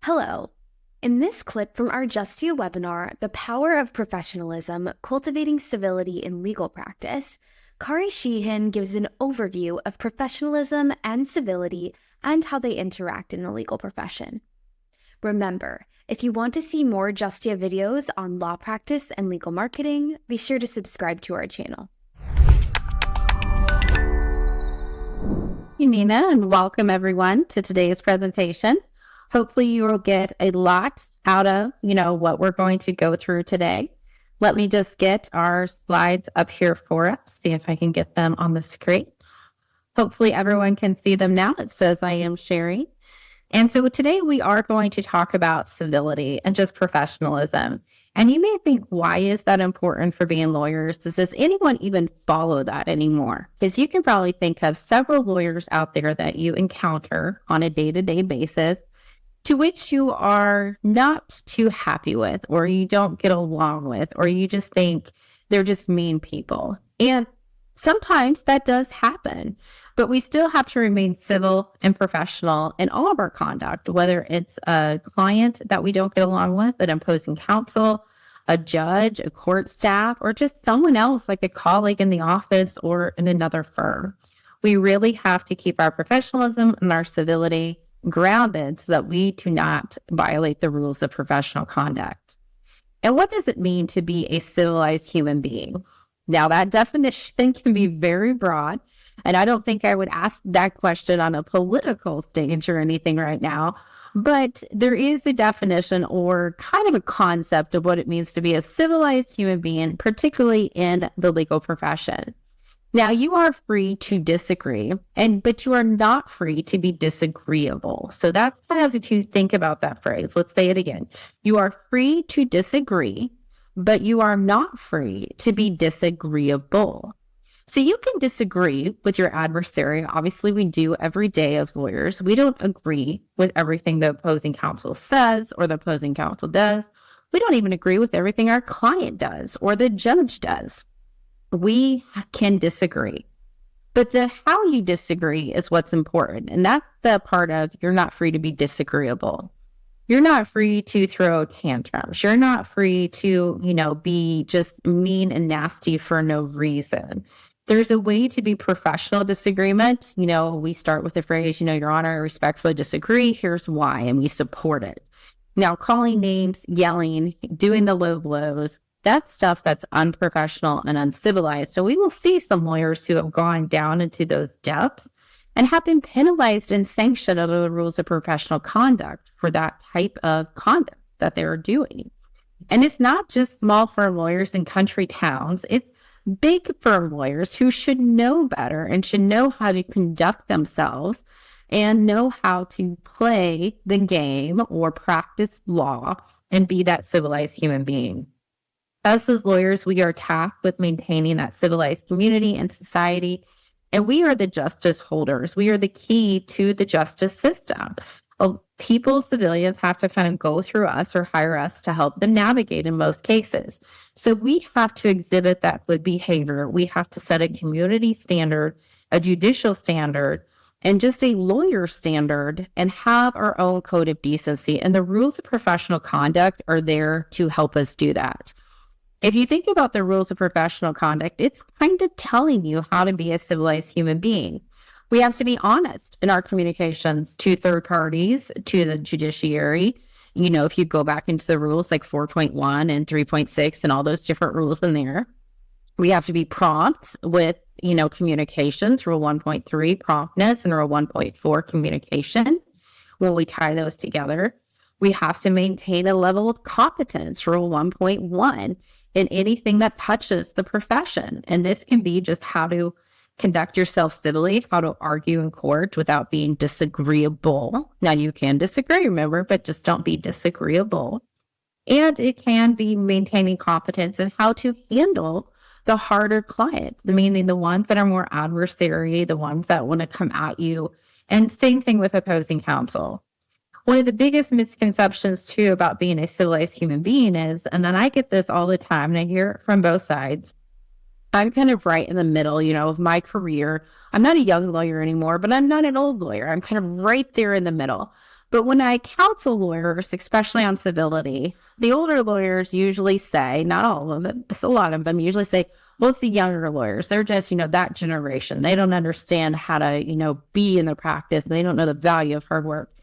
Hello. In this clip from our Justia webinar, The Power of Professionalism, Cultivating Civility in Legal Practice, Cari Sheehan gives an overview of professionalism and civility and how they interact in the legal profession. Remember, if you want to see more Justia videos on law practice and legal marketing, be sure to subscribe to our channel. Thank you, Nina, and welcome everyone to today's presentation. Hopefully you will get a lot out of, what we're going to go through today. Let me just get our slides up here for us, see if I can get them on the screen. Hopefully everyone can see them now. It says I am sharing. And so today we are going to talk about civility and just professionalism. And you may think, why is that important for being lawyers? Does anyone even follow that anymore? Because you can probably think of several lawyers out there that you encounter on a day-to-day basis to which you are not too happy with, or you don't get along with, or you just think they're just mean people. And sometimes that does happen, but we still have to remain civil and professional in all of our conduct, whether it's a client that we don't get along with, an opposing counsel, a judge, a court staff, or just someone else like a colleague in the office or in another firm. We really have to keep our professionalism and our civility grounded so that we do not violate the rules of professional conduct. And what does it mean to be a civilized human being? Now, that definition can be very broad, and I don't think I would ask that question on a political stage or anything right now, but there is a definition or kind of a concept of what it means to be a civilized human being, particularly in the legal profession. Now, you are free to disagree, but you are not free to be disagreeable. So that's kind of, if you think about that phrase, let's say it again. You are free to disagree, but you are not free to be disagreeable. So you can disagree with your adversary. Obviously, we do every day as lawyers. We don't agree with everything the opposing counsel says or the opposing counsel does. We don't even agree with everything our client does or the judge does. We can disagree, but the how you disagree is what's important. And that's the part of you're not free to be disagreeable. You're not free to throw tantrums. You're not free to, be just mean and nasty for no reason. There's a way to be professional disagreement. We start with the phrase, Your Honor, I respectfully disagree. Here's why, and we support it. Now, calling names, yelling, doing the low blows, that's stuff that's unprofessional and uncivilized. So we will see some lawyers who have gone down into those depths and have been penalized and sanctioned under the rules of professional conduct for that type of conduct that they are doing. And it's not just small firm lawyers in country towns. It's big firm lawyers who should know better and should know how to conduct themselves and know how to play the game or practice law and be that civilized human being. Us as lawyers, we are tasked with maintaining that civilized community and society, and we are the justice holders. We are the key to the justice system. People, civilians, have to kind of go through us or hire us to help them navigate in most cases. So we have to exhibit that good behavior. We have to set a community standard, a judicial standard, and just a lawyer standard, and have our own code of decency. And the rules of professional conduct are there to help us do that. If you think about the rules of professional conduct, it's kind of telling you how to be a civilized human being. We have to be honest in our communications to third parties, to the judiciary. If you go back into the rules like 4.1 and 3.6 and all those different rules in there, we have to be prompt with, communications, rule 1.3, promptness, and rule 1.4, communication. When we tie those together, we have to maintain a level of competence, rule 1.1. in anything that touches the profession. And this can be just how to conduct yourself civilly, how to argue in court without being disagreeable. Now, you can disagree, remember, but just don't be disagreeable. And it can be maintaining competence in how to handle the harder clients, meaning the ones that are more adversary, the ones that want to come at you. And same thing with opposing counsel. One of the biggest misconceptions, too, about being a civilized human being is, and then I get this all the time, and I hear it from both sides, I'm kind of right in the middle, of my career. I'm not a young lawyer anymore, but I'm not an old lawyer. I'm kind of right there in the middle. But when I counsel lawyers, especially on civility, the older lawyers usually say, not all of them, but a lot of them usually say, well, it's the younger lawyers. They're just, that generation. They don't understand how to, be in the practice. They don't know the value of hard work.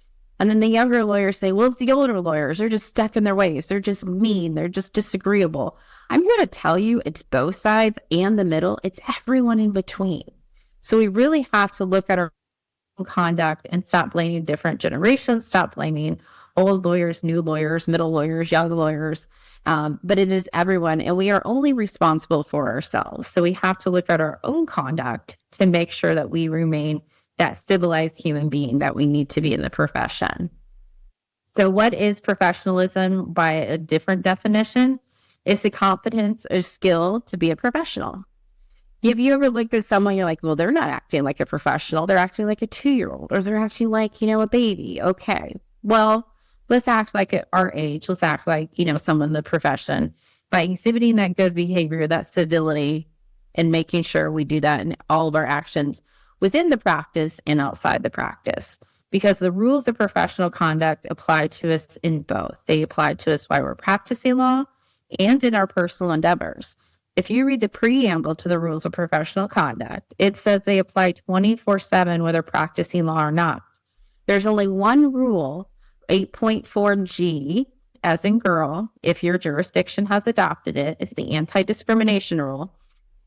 And then the younger lawyers say, well, it's the older lawyers. They're just stuck in their ways. They're just mean. They're just disagreeable. I'm here to tell you it's both sides and the middle. It's everyone in between. So we really have to look at our conduct and stop blaming different generations, stop blaming old lawyers, new lawyers, middle lawyers, young lawyers. But it is everyone, and we are only responsible for ourselves. So we have to look at our own conduct to make sure that we remain that civilized human being that we need to be in the profession. So what is professionalism by a different definition? It's the competence or skill to be a professional. Have you ever looked at someone, you're like, well, they're not acting like a professional. They're acting like a 2-year-old, or they're acting like, a baby. Okay. Well, let's act like at our age. Let's act like, someone in the profession by exhibiting that good behavior, that civility, and making sure we do that in all of our actions within the practice and outside the practice. Because the rules of professional conduct apply to us in both. They apply to us while we're practicing law and in our personal endeavors. If you read the preamble to the rules of professional conduct, it says they apply 24/7 whether practicing law or not. There's only one rule, 8.4G, as in girl, if your jurisdiction has adopted it, it's the anti-discrimination rule,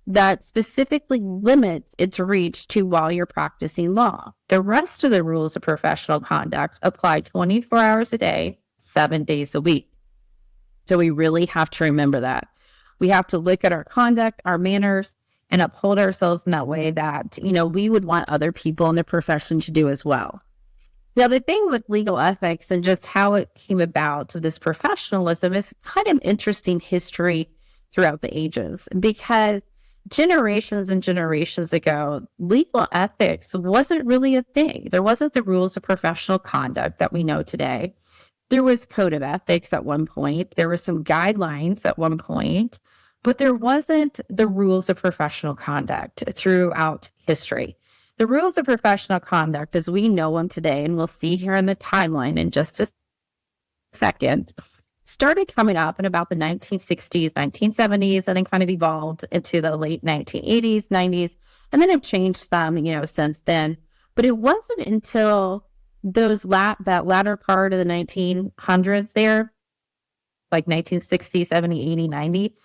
that specifically limits its reach to while you're practicing law. The rest of the rules of professional conduct apply 24 hours a day, 7 days a week. So we really have to remember that. We have to look at our conduct, our manners, and uphold ourselves in that way that, we would want other people in the profession to do as well. Now, the thing with legal ethics and just how it came about to this professionalism is kind of interesting history throughout the ages, because generations and generations ago, legal ethics wasn't really a thing. There wasn't the rules of professional conduct that we know today. There was code of ethics at one point. There were some guidelines at one point, but there wasn't the rules of professional conduct throughout history. The rules of professional conduct, as we know them today, and we'll see here in the timeline in just a second, started coming up in about the 1960s, 1970s, and then kind of evolved into the late 1980s, 90s, and then have changed some, since then. But it wasn't until that latter part of the 1900s there, like 1960, 70, 80, 90,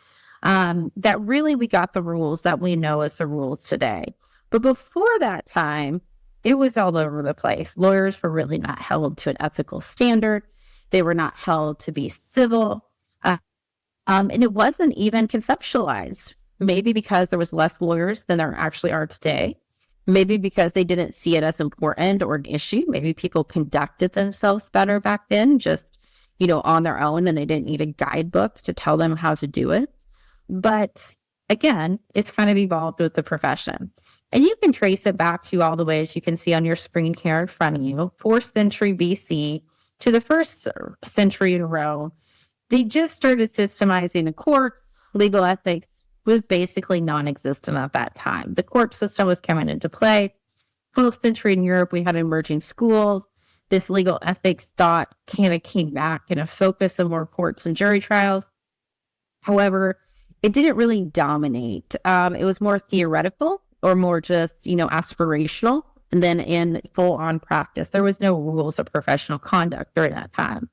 that really we got the rules that we know as the rules today. But before that time, it was all over the place. Lawyers were really not held to an ethical standard. They were not held to be civil. And it wasn't even conceptualized, maybe because there was less lawyers than there actually are today. Maybe because they didn't see it as important or an issue. Maybe people conducted themselves better back then, just, on their own, and they didn't need a guidebook to tell them how to do it. But again, it's kind of evolved with the profession. And you can trace it back to all the way, as you can see on your screen here in front of you, 4th century BC to the 1st century in Rome. They just started systemizing the courts. Legal ethics was basically non-existent at that time. The court system was coming into play. 12th century in Europe, we had emerging schools. This legal ethics thought kind of came back in a focus of more courts and jury trials. However, it didn't really dominate. It was more theoretical or more just, aspirational, and then in full-on practice. There was no rules of professional conduct during that time.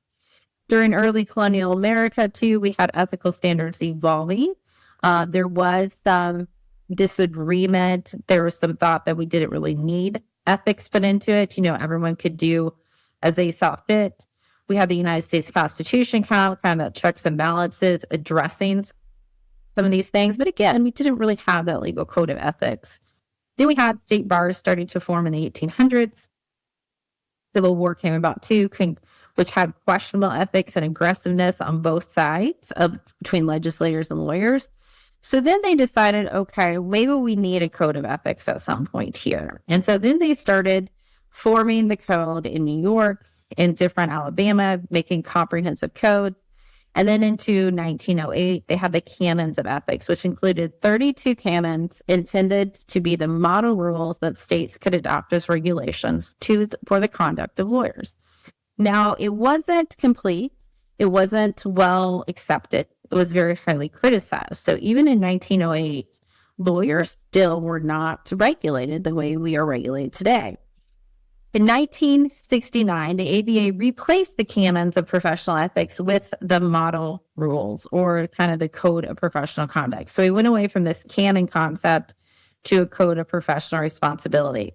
During early colonial America, too, we had ethical standards evolving. There was some disagreement. There was some thought that we didn't really need ethics put into it. Everyone could do as they saw fit. We had the United States Constitution kind of checks and balances addressing some of these things. But again, we didn't really have that legal code of ethics. Then we had state bars starting to form in the 1800s. Civil War came about too, which had questionable ethics and aggressiveness on both sides between legislators and lawyers. So then they decided, okay, maybe we need a code of ethics at some point here. And so then they started forming the code in New York, in different Alabama, making comprehensive codes. And then into 1908, they had the canons of ethics, which included 32 canons intended to be the model rules that states could adopt as regulations for the conduct of lawyers. Now, it wasn't complete. It wasn't well accepted. It was very highly criticized. So even in 1908, lawyers still were not regulated the way we are regulated today. In 1969, the ABA replaced the canons of professional ethics with the model rules, or kind of the code of professional conduct. So we went away from this canon concept to a code of professional responsibility.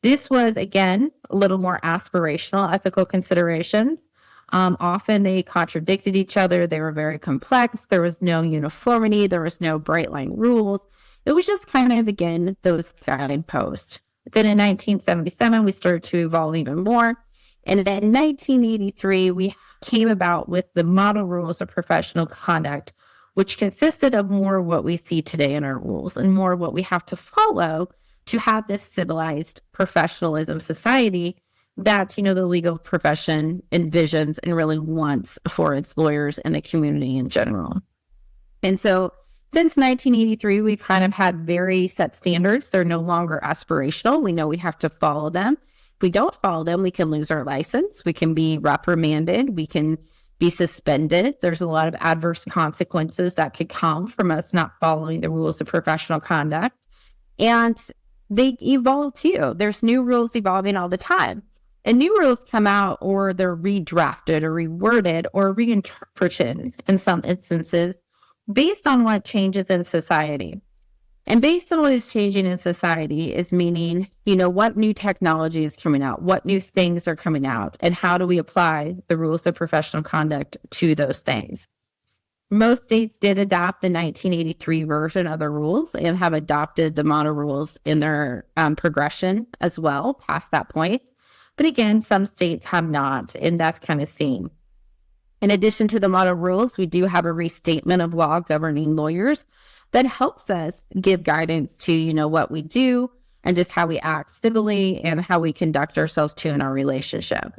This was, again, a little more aspirational ethical considerations. Often they contradicted each other. They were very complex. There was no uniformity. There was no bright line rules. It was just kind of, again, those guideposts. Then in 1977, we started to evolve even more. And in 1983, we came about with the model rules of professional conduct, which consisted of more of what we see today in our rules and more of what we have to follow to have this civilized professionalism society that, the legal profession envisions and really wants for its lawyers and the community in general. And so since 1983, we've kind of had very set standards. They're no longer aspirational. We know we have to follow them. If we don't follow them, we can lose our license. We can be reprimanded. We can be suspended. There's a lot of adverse consequences that could come from us not following the rules of professional conduct. And they evolve too. There's new rules evolving all the time. And new rules come out, or they're redrafted or reworded or reinterpreted in some instances based on what changes in society. And based on what is changing in society is meaning, what new technology is coming out, what new things are coming out, and how do we apply the rules of professional conduct to those things. Most states did adopt the 1983 version of the rules and have adopted the model rules in their progression as well past that point. But again, some states have not, and that's kind of seen. In addition to the model rules, we do have a restatement of law governing lawyers that helps us give guidance to, what we do and just how we act civilly and how we conduct ourselves too in our relationship.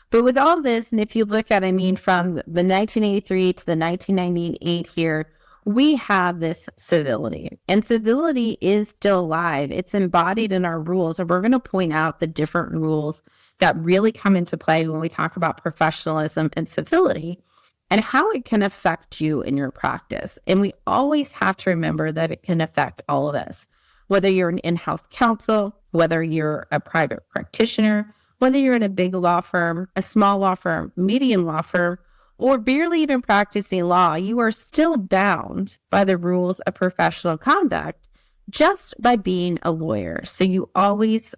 But with all this, and if you look at, from the 1983 to the 1998 here, we have this civility. And civility is still alive. It's embodied in our rules. And we're going to point out the different rules that really come into play when we talk about professionalism and civility and how it can affect you in your practice. And we always have to remember that it can affect all of us, whether you're an in-house counsel, whether you're a private practitioner, whether you're in a big law firm, a small law firm, medium law firm, or barely even practicing law, you are still bound by the rules of professional conduct just by being a lawyer. So you always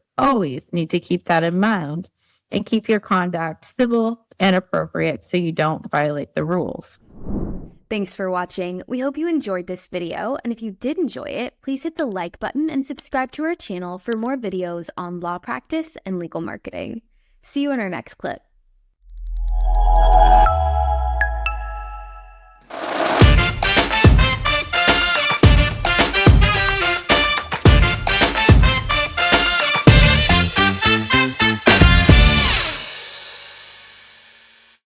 need to keep that in mind and keep your conduct civil and appropriate so you don't violate the rules. Thanks for watching. We hope you enjoyed this video, and if you did enjoy it, please hit the like button and subscribe to our channel for more videos on law practice and legal marketing. See you in our next clip.